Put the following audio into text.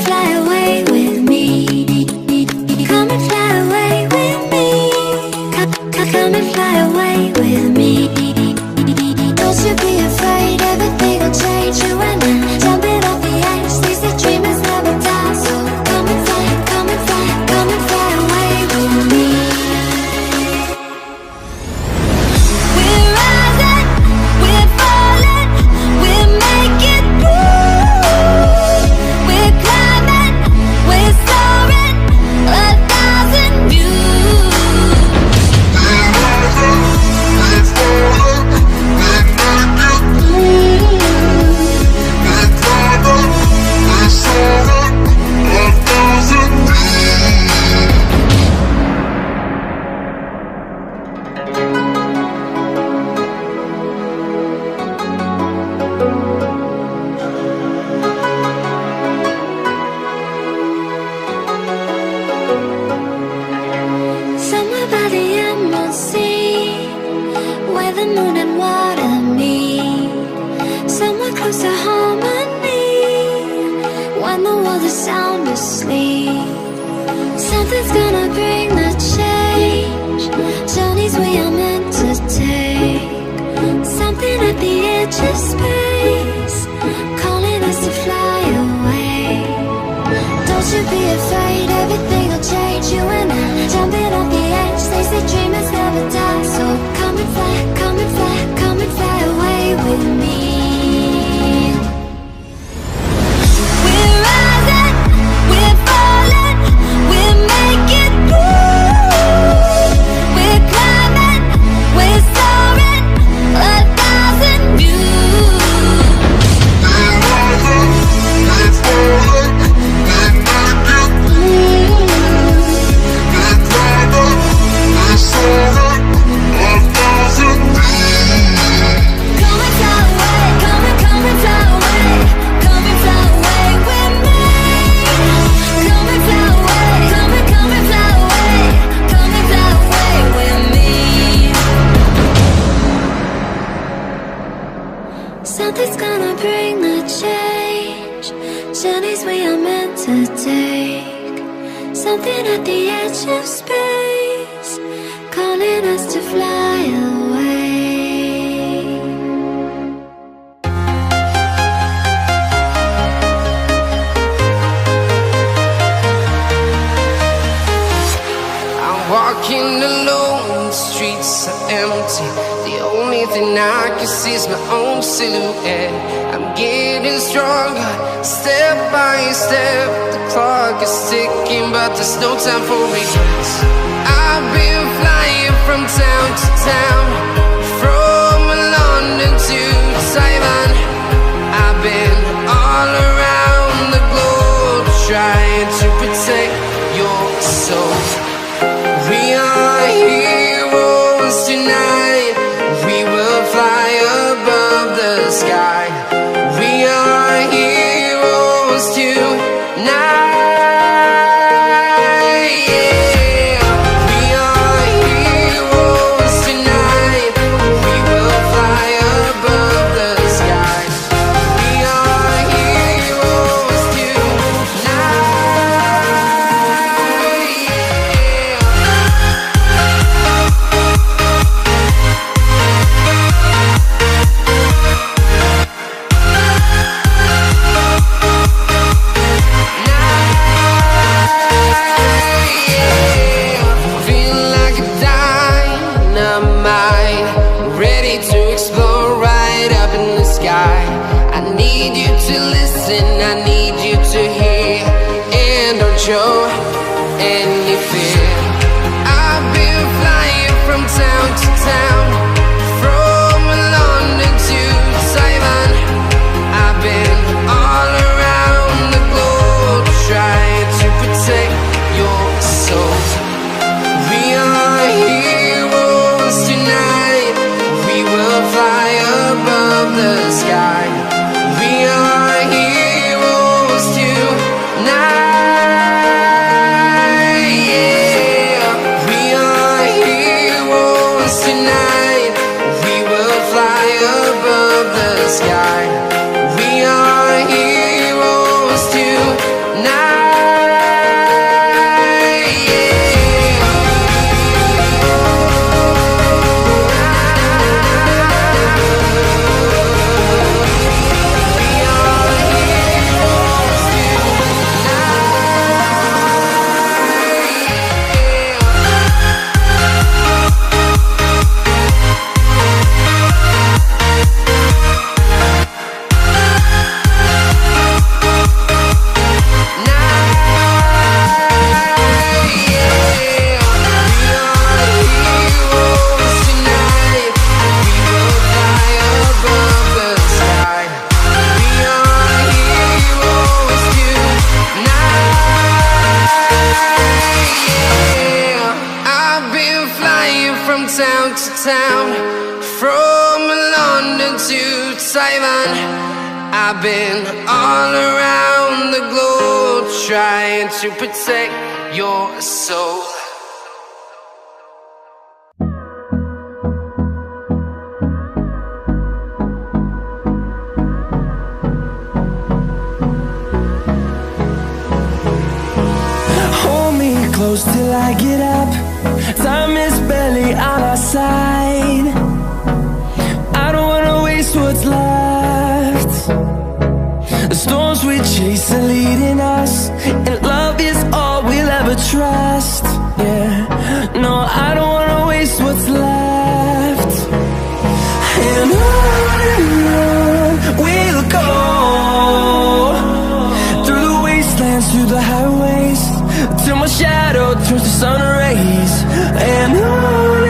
fly away with me. Come and fly away with me. Come and fly away with me. Don't you be afraid, everything will change. You and I, jumping off the edge. They say dreamers never die, so come and fly, come and fly, come and fly away with me. We're rising, we're falling, we're making moves. We're climbing, we're soaring, 1,000 views. We're rising, we're falling, we're making moves. We're climbing, we're soaring, 1,000 views. Somewhere by the emerald sea, where the moon and water meet. Somewhere close to harmony, when the world is sound asleep. Something's gonna bring the change, journeys we are meant to take. Something at the edge of space, calling us to fly away. Don't you be afraid, everything will change. You and I, jumping off the edge. They say dreamers never die, so come and fly, come and fly, come and fly away with me. We're rising, we're falling, we're making moves. We're climbing, we're soaring, 1,000 views. We're rising, we're falling, we're making moves. We're climbing, we're soaring, 1,000 views. Come and fly away, come and fly away, come and fly away with me. Come and fly away, come and fly away, come and fly away with me. Something's gonna bring the change, journeys we are meant to take. Something at the edge of space, calling us to fly away. I'm walking alone, the streets are empty. The only thing I can see is my own silhouette. I'm getting stronger, step by step. The clock is ticking, but there's no time for regrets. I've been flying from town to town, from London to Taiwan. I've been all around the globe, trying to protect your soul. We are heroes tonight. We will fly above the sky. We are heroes tonight. Yeah. We are heroes tonight. We will fly above the sky. We are heroes tonight. Yeah. Feel like a dynamite, ready to explode right up in the sky. I need you to listen, I need you to hear, and don't show any fear. I've been flying from town to town, from London to Taiwan. I've been all around the globe, trying to protect your soul. We are heroes tonight. We will fly above the sky. We are heroes tonight. Simon. I've been all around the globe trying to protect your soul. Hold me close till I get up. Time is barely on our side. I don't wanna waste what's left. The storms we chase are leading us, and love is all we'll ever trust. Yeah, no, I don't wanna waste what's left. And on we'll go, through the wastelands, through the highways, till my shadow turns to sun rays. And on